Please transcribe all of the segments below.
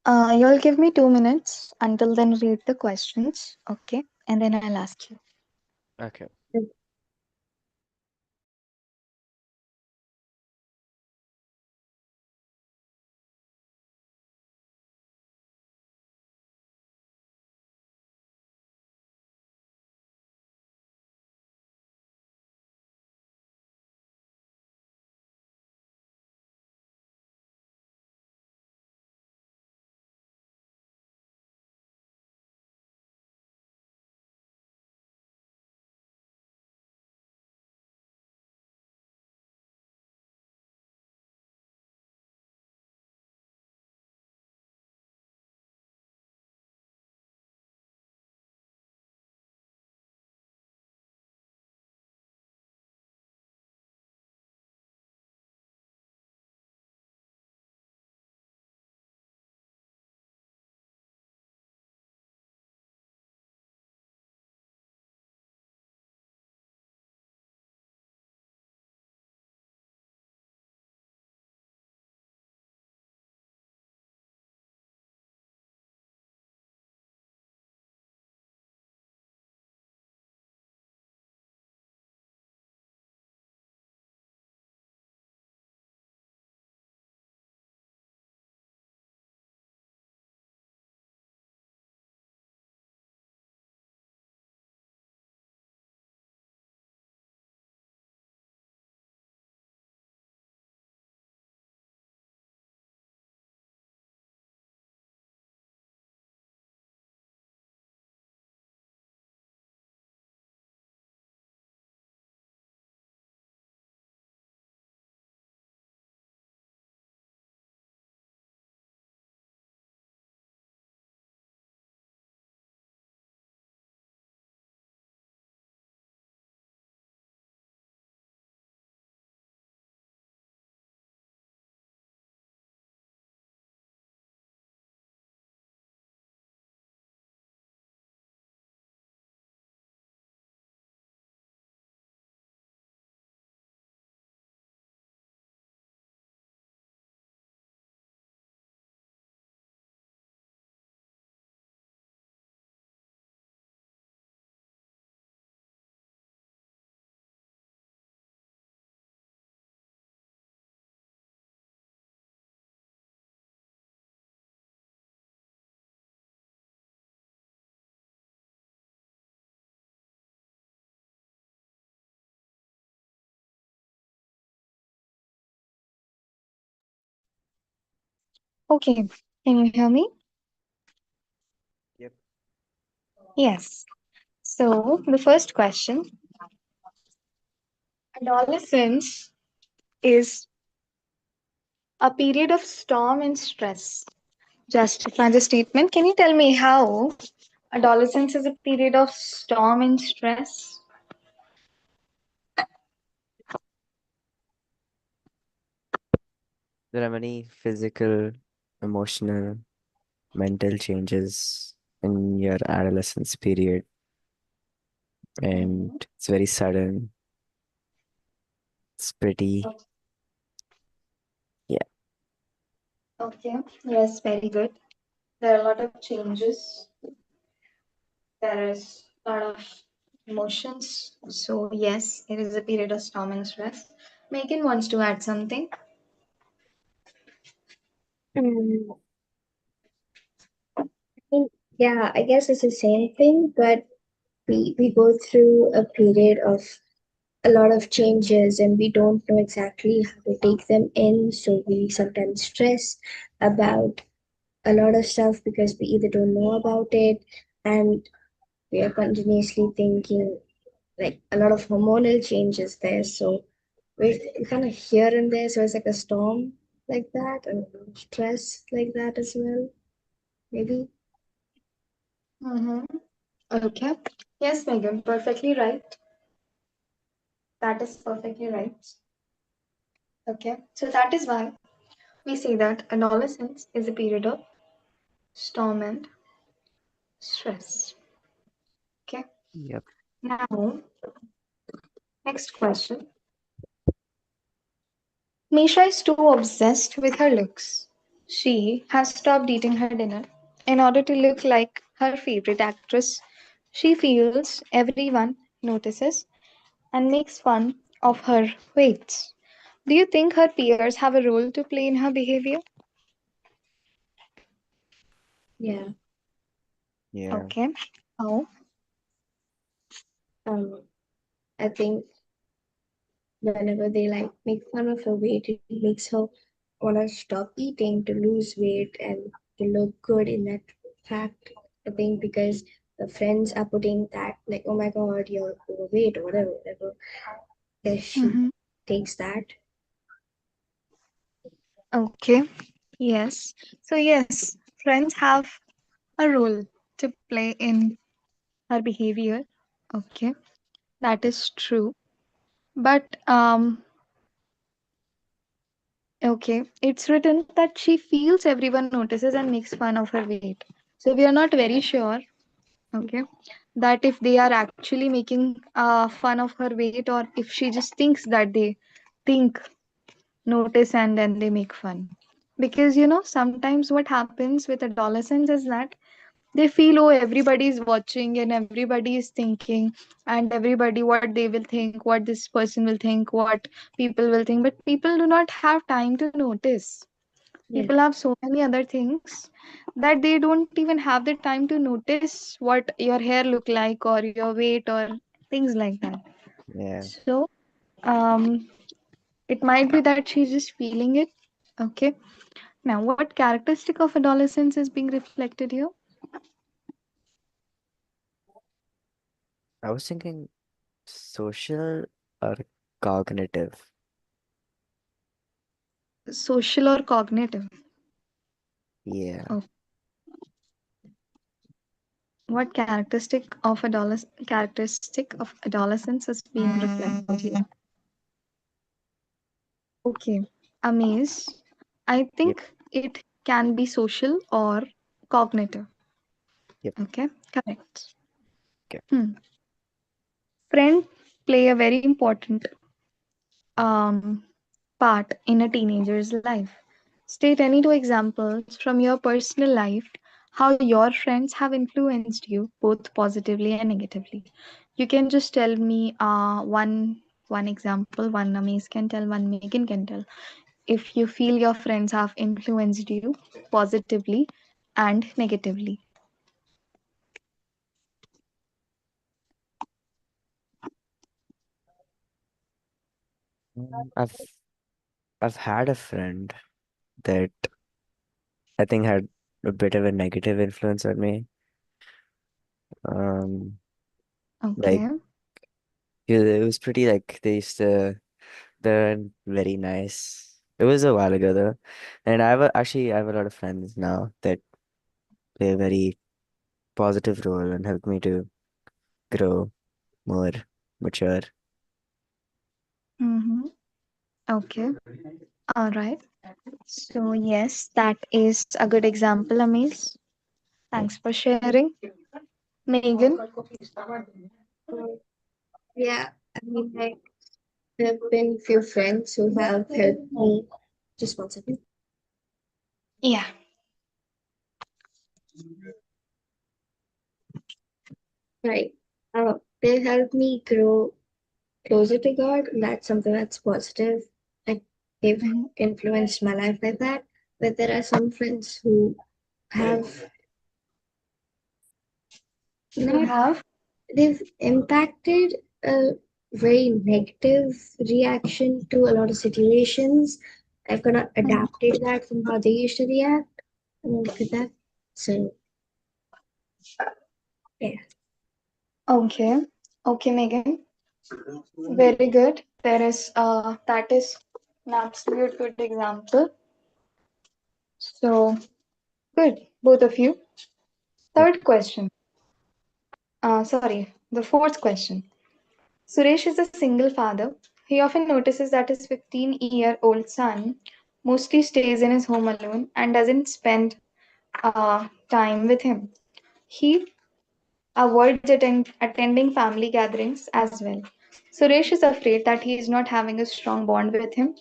You'll give me 2 minutes. Until then, read the questions, okay? And then I'll ask you. Okay. Okay, can you hear me? Yep. Yes. So, the first question, adolescence is a period of storm and stress. Justify the statement. Can you tell me how adolescence is a period of storm and stress? There are many physical, emotional, mental changes in your adolescence period, and Mhm. it's very sudden. It's pretty, yeah. Okay, yes, very good. There are a lot of changes. There is a lot of emotions. So, yes, it is a period of storm and stress. Megan wants to add something. Mm, think, yeah, I guess it's the same thing, but we go through a period of a lot of changes and we don't know exactly how to take them in. So we sometimes stress about a lot of stuff because we either don't know about it and we are continuously thinking like a lot of hormonal changes there. So we're kind of here and there. So it's like a storm like that and stress like that as well, maybe. Mm-hmm. Okay. Yes, Megan, perfectly right. That is perfectly right. Okay. So that is why we say that adolescence is a period of storm and stress. Okay. Yep. Now, next question. Misha is too obsessed with her looks. She has stopped eating her dinner in order to look like her favorite actress. She feels everyone notices and makes fun of her weight. Do you think her peers have a role to play in her behavior? Yeah. Yeah. Okay. Oh. I think whenever they like make fun of her weight, it makes her wanna stop eating to lose weight and to look good in that fact. I think because the friends are putting that like, oh my god, you're overweight or whatever. Yes, she Mhm. takes that. Okay. Yes. So, yes, friends have a role to play in her behavior. Okay. That is true. But, okay, it's written that she feels everyone notices and makes fun of her weight. So, we are not very sure, okay, that if they are actually making fun of her weight or if she just thinks that they think, notice, and then they make fun. Because, sometimes what happens with adolescents is that they feel, oh, everybody is watching and everybody is thinking, and everybody what they will think, what this person will think, what people will think, but people do not have time to notice. Yeah. People have so many other things that they don't even have the time to notice what your hair look like or your weight or things like that. Yeah. So it might be that she's just feeling it. Okay. Now, what characteristic of adolescence is being reflected here? I was thinking social or cognitive. Social or cognitive? Yeah. Oh, what characteristic of adolescence is being reflected here? Okay, Amaze. I Yep. think it can be social or cognitive. Yep. Okay, correct. Okay. Hmm. Friends play a very important um, part in a teenager's life. State any two examples from your personal life how your friends have influenced you both positively and negatively. You can just tell me one example, one Amaze can tell, one Megan can tell. If you feel your friends have influenced you positively and negatively. I've had a friend that I think had a bit of a negative influence on me. Um, like Okay. it was pretty like they're very nice. It was a while ago though, and I have a lot of friends now that play a very positive role and help me to grow more mature. Mm-hmm. Okay. All right. So, yes, that is a good example, Amaze. Yeah. Thanks for sharing. Megan? Uh, yeah, I mean, like, there have been few friends who have helped me. Just one second. Yeah. Right. They helped me grow closer to God. And that's something that's positive. Like, they've Mhm. influenced my life like that. But there are some friends who have You not, have? they've impacted a very negative reaction to a lot of situations. I've kind of Mhm. adapted that from how they used to react. And look at that. So, yeah. Okay. Okay, Megan. Very good. That is an absolute good example. So good, both of you. Yep. Third question. Sorry, the fourth question. Suresh is a single father. He often notices that his 15-year-old son mostly stays in his home alone and doesn't spend time with him. He avoids attending family gatherings as well. Suresh is afraid that he is not having a strong bond with him.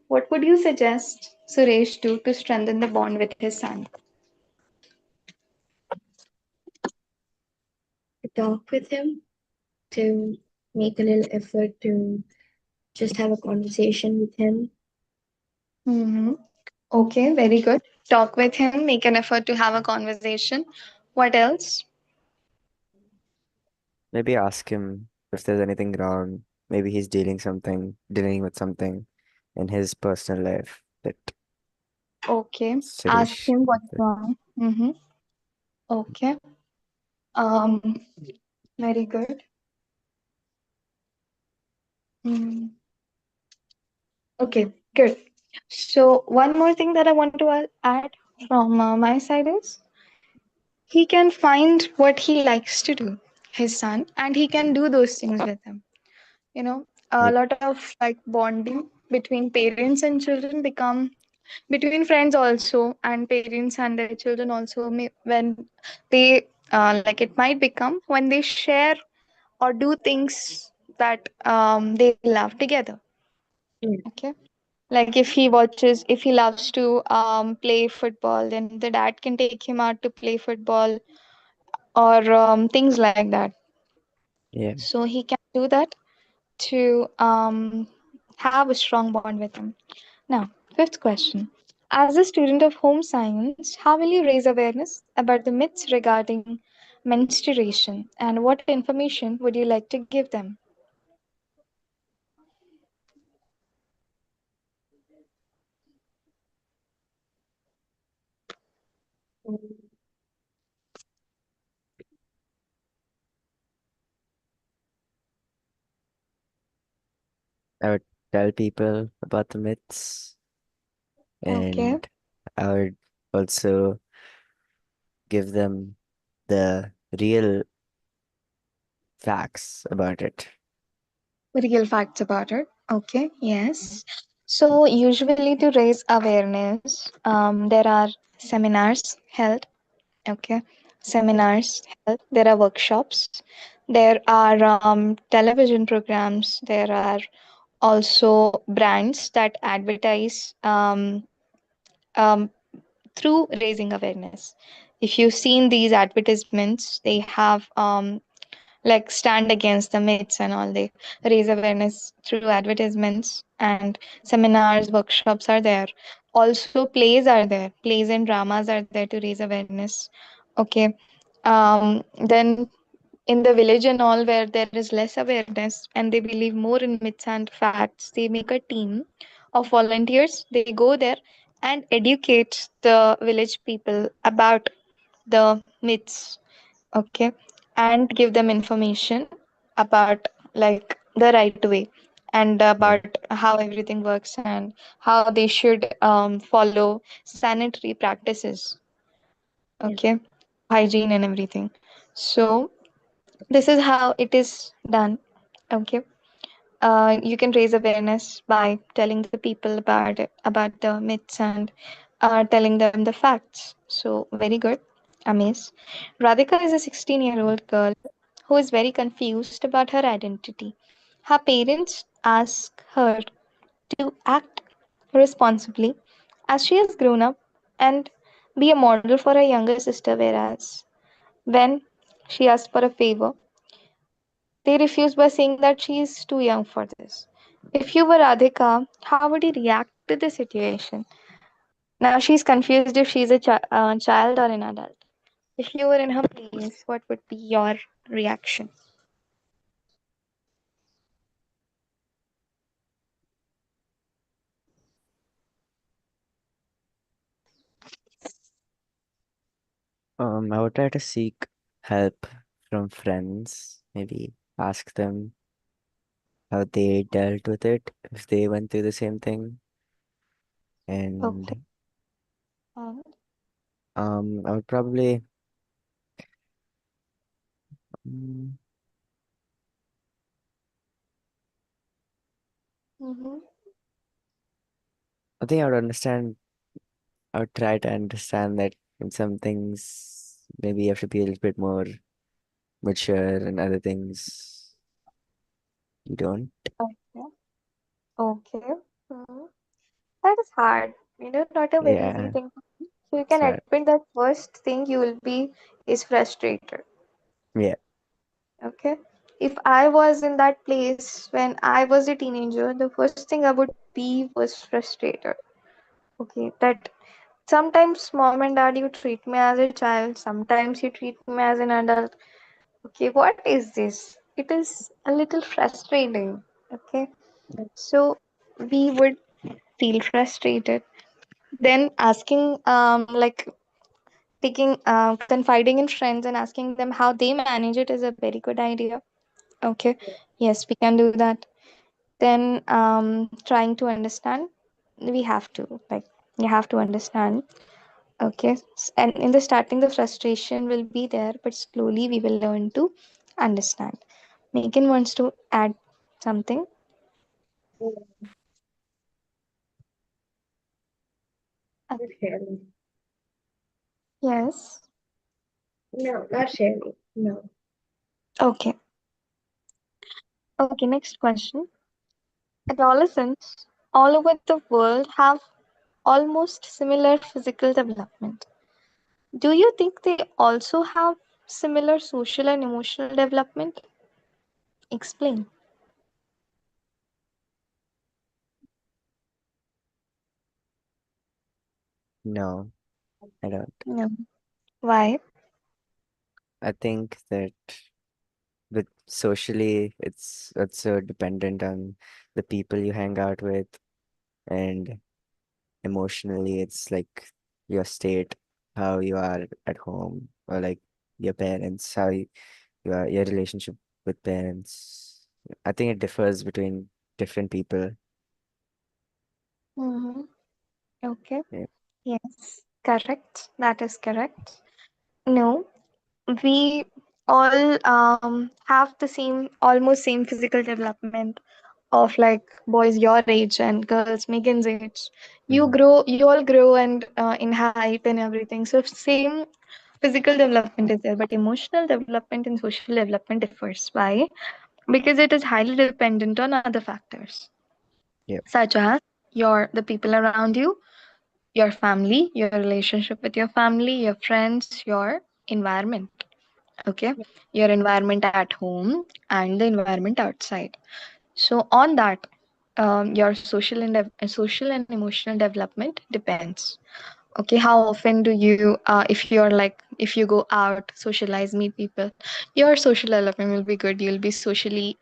What would you suggest Suresh do to strengthen the bond with his son? To talk with him, to make a little effort to just have a conversation with him. Mm-hmm. Okay, very good. Talk with him, make an effort to have a conversation. What else? Maybe ask him if there's anything wrong. Maybe he's dealing with something in his personal life that Okay, ask Suresh. him what's wrong. Mm-hmm. Okay. Um, very good. Mm. Okay, good. So one more thing that I want to add from my side is he can find what he likes to do, his son, and he can do those things with him. You know, a Yep. lot of like bonding between parents and children become between friends also, and parents and their children also when they like it might become when they share or do things that they love together. Mm. Okay, like if he loves to play football, then the dad can take him out to play football or things like that. Yeah. So he can do that to have a strong bond with him. Now, fifth question. As a student of home science, how will you raise awareness about the myths regarding menstruation, and what information would you like to give them? I would tell people about the myths, Okay, and I would also give them the real facts about it. real facts about it. Okay, yes. So, usually to raise awareness, there are seminars held. Okay, seminars held. There are workshops. There are television programs. There are also brands that advertise um, through raising awareness. If you've seen these advertisements, they have like stand against the myths and all. They raise awareness through advertisements, and seminars, workshops are there. Also, plays are there. Plays and dramas are there to raise awareness. Okay. Then in the village and all where there is less awareness and they believe more in myths and facts, they make a team of volunteers. They go there and educate the village people about the myths. Okay, and give them information about like the right way, and Yeah. about how everything works, and how they should follow sanitary practices. Yeah. Okay, hygiene and everything. So this is how it is done. Okay. You can raise awareness by telling the people about it, about the myths, and telling them the facts. So very good. Amaze. Radhika is a 16-year-old girl who is very confused about her identity. Her parents ask her to act responsibly as she has grown up and be a model for her younger sister, whereas when she asked for a favor, they refuse by saying that she is too young for this. If you were Radhika, how would you react to the situation? Now she's confused if she's a child or an adult. If you were in her place, what would be your reaction? I would try to seek help from friends, maybe ask them how they dealt with it, if they went through the same thing. Okay. And And I would probably, mm, mm-hmm. I think I would understand, I would try to understand that in some things, maybe you have to be a little bit more mature, and other things you don't. Okay. Okay. Mhm. hard. Not a very easy Yeah, thing. So you it's can hard. admit that first thing you will be is frustrated. Yeah. Okay. If I was in that place when I was a teenager, the first thing I would be was frustrated. Okay. That sometimes mom and dad you treat me as a child, sometimes you treat me as an adult. Okay, what is this? It is a little frustrating. Okay. So we would feel frustrated. Then asking like taking confiding in friends and asking them how they manage it is a very good idea. Okay, yes, we can do that. Then trying to understand, we have to like you have to understand. Okay, and in the starting the frustration will be there, but slowly we will learn to understand. Megan wants to add something. Uh, Not really. yes. No, not really. No. Okay. Okay, next question. Adolescents all over the world have almost similar physical development. Do you think they also have similar social and emotional development? Explain. No, I don't. No. Why? I think that with socially, it's so dependent on the people you hang out with, and emotionally, it's like your state, how you are at home, or like your parents, how you are, your relationship with parents. I think it differs between different people. Mm-hmm. Okay. Yeah. Yes. Correct. That is correct. No, we all have the same, almost same physical development of like boys your age and girls Megan's age. Hmm. You all grow and in height and everything. So same physical development is there, but emotional development and social development differs. Why? Because it is highly dependent on other factors, Yep. such as the people around you, your family, your relationship with your family, your friends, your environment. Okay, your environment at home and the environment outside. So on that, your social and emotional development depends. Okay, how often do you if you're like if you go out socialize meet people, your social development will be good. You'll be socially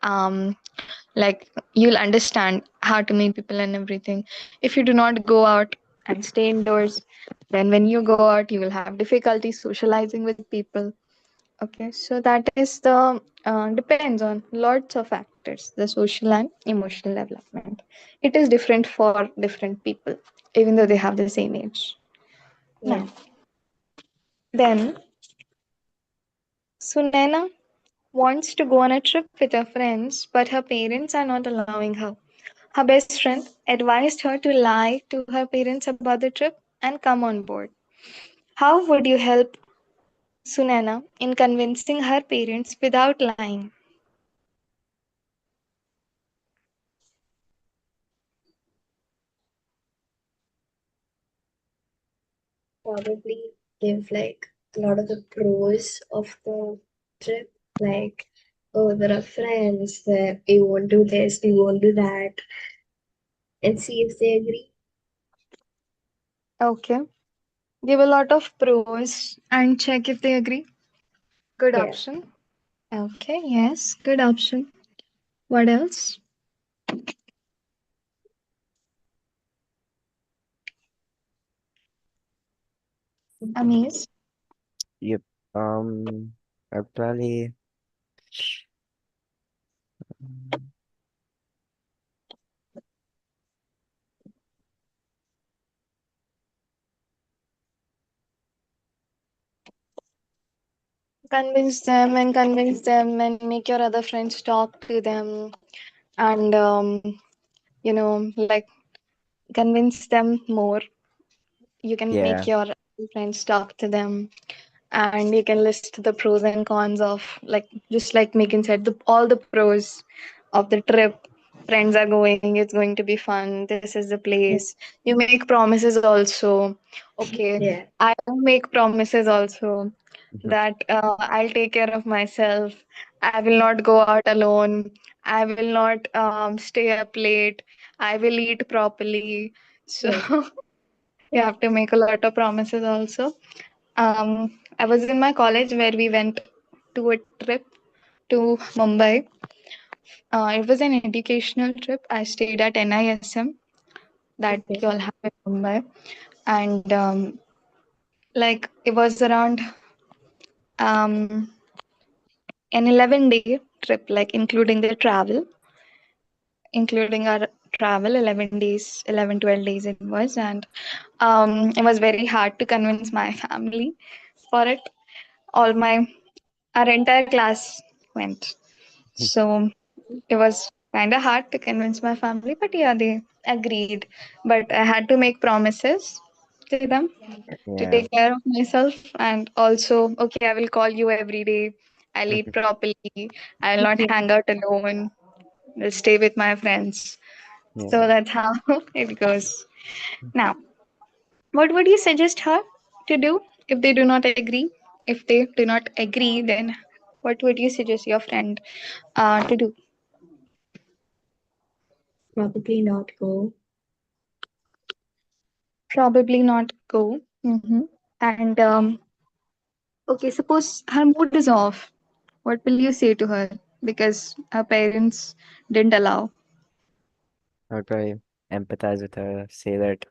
like you'll understand how to meet people and everything. If you do not go out and stay indoors, then when you go out you will have difficulty socializing with people. Okay, so that is the depends on lots of factors, the social and emotional development. It is different for different people, even though they have the same age. Yeah. Now, then Sunaina wants to go on a trip with her friends, but her parents are not allowing her. Her best friend advised her to lie to her parents about the trip and come on board. How would you help Sunana in convincing her parents without lying? Probably give like a lot of the pros of the trip, like, oh, there are friends that we won't do this, we won't do that, and see if they agree. Okay. Give a lot of pros and check if they agree. Good Yeah. option. Okay, yes, good option. What else? Amaze. Yep. I probably. Convince them and make your other friends talk to them and like convince them more. You can make Yeah. your friends talk to them and you can list the pros and cons of like just like Megan said all the pros of the trip. friends are going, it's going to be fun, this is the place. You make promises also. Okay, Yeah. I will make promises also Mhm. that I'll take care of myself. I will not go out alone. I will not stay up late. I will eat properly. So Yeah. you Yeah. have to make a lot of promises also. I was in my college where we went to a trip to Mumbai. It was an educational trip. I stayed at NISM that Okay. you all have in Mumbai, and like it was around um, an 11-day trip, like including our travel, 11 days, 11, 12 days it was, and it was very hard to convince my family for it. All my our entire class went, so it was kind of hard to convince my family, but yeah, they agreed. But I had to make promises to them to Yeah. take care of myself, and also, okay, I will call you every day. I'll eat properly. I'll not hang out alone. I'll stay with my friends. So Yeah. that's how it goes. Now, what would you suggest her to do if they do not agree? If they do not agree, then what would you suggest your friend to do? Probably not go. Probably not go. And okay, suppose her mood is off. What will you say to her? Because her parents didn't allow. I would probably empathize with her, say that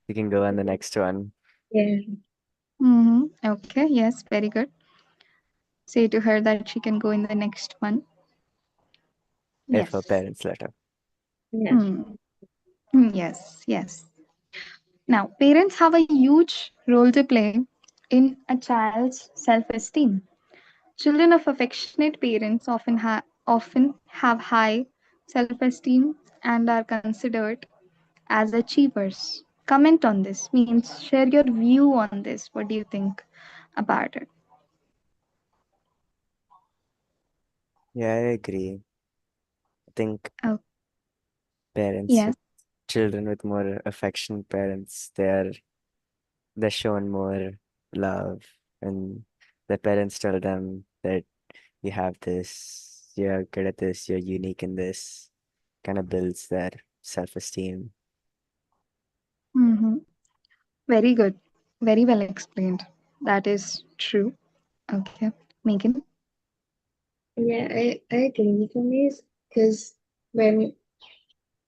you can go on the next one Yeah. Okay, yes, very good. Say to her that she can go in the next one. if her Yes. parents let her. Yeah. Hmm. Yes, yes. Now, parents have a huge role to play in a child's self-esteem. Children of affectionate parents often have high self-esteem and are considered as achievers. Comment on this, means share your view on this. What do you think about it? Yeah, I agree. I think Oh, parents yes. with children with more affection parents, they're shown more love, and their parents tell them that you have this, you're good at this, you're unique in this, kind of builds their self-esteem. Mm-hmm. Very good. Very well explained. That is true. Okay. Megan? Yeah, I agree with you, because when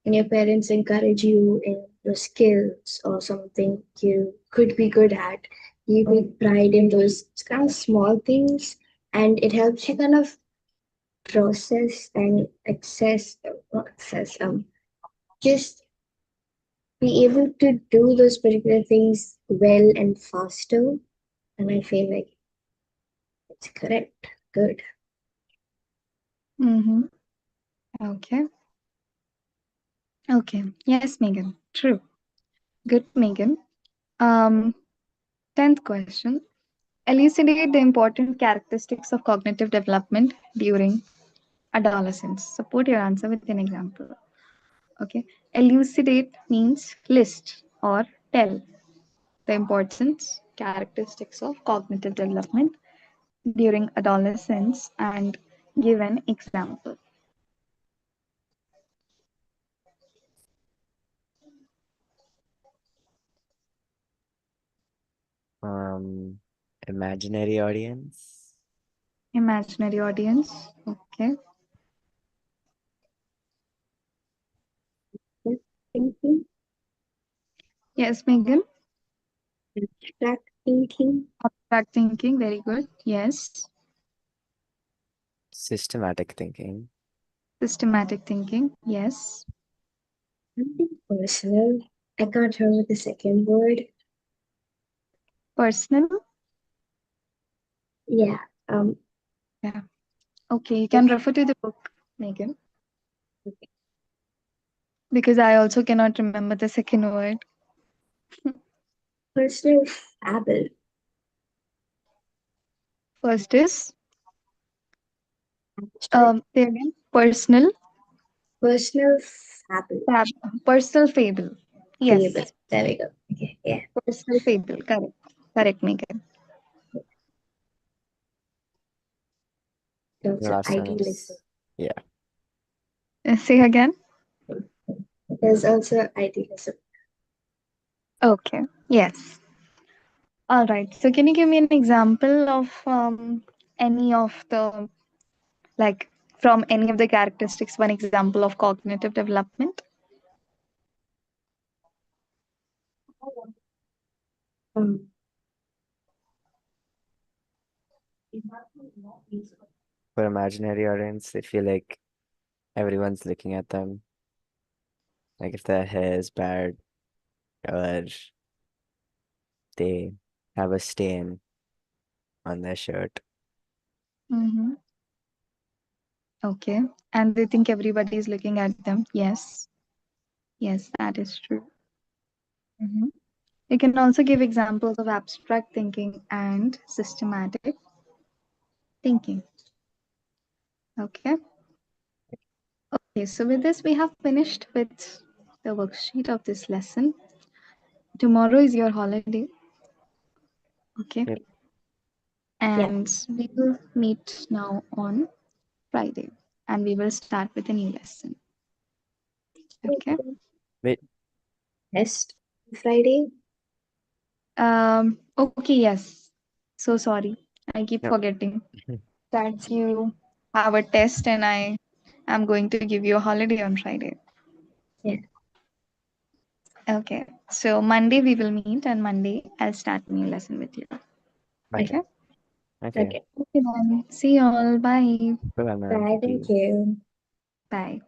your parents encourage you in your skills or something you could be good at, you take pride in those kind of small things, and it helps you kind of process and not access, just be able to do those particular things well and faster. And I feel like it's correct, good. Mm-hmm. Okay. Okay. Yes, Megan. True. Good, Megan. Um, 10th question. Elucidate the important characteristics of cognitive development during adolescence. Support your answer with an example. Okay. Elucidate means list or tell the importance, characteristics of cognitive development during adolescence and give an example. Um, Imaginary audience, Imaginary audience. Okay. Yes, thinking, Yes, Megan. abstract thinking, Abstract thinking. Very good. Yes. systematic thinking, Systematic thinking. Yes. something personal. I can't remember the second word. Personal. Yeah. Yeah. Okay. You can refer to the book, Megan, because I also cannot remember the second word. Personal fable. First is Abstract. say again. Personal. Personal fable. Personal fable. Yes, Fable. There we go. Okay. Yeah. personal fable. Correct. Correct, Megan. Also Last one idealism. was yeah. Say again. There's also idealism. Okay. Yes. All right. So, can you give me an example of any of the, like, from any of the characteristics, one example of cognitive development? Um, For imaginary audience, they feel like everyone's looking at them. Like if their hair is bad or they have a stain on their shirt. Mm-hmm. Okay. And they think everybody is looking at them. Yes. Yes, that is true. Mhm. You can also give examples of abstract thinking and systematic thinking. Okay. Okay, so with this, we have finished with the worksheet of this lesson. Tomorrow is your holiday. Okay. Yep. yeah. And we will meet now on Friday and we will start with a new lesson. Okay. Wait, Test Friday. Okay, yes. So sorry. I keep no. forgetting that you have a test and I am going to give you a holiday on Friday. Yeah. Okay. So Monday we will meet and Monday I'll start a new lesson with you. Okay. Okay. Okay. Okay. Okay then. See you all. Bye. Bye, man. Bye. Thank Thank you. you. Bye.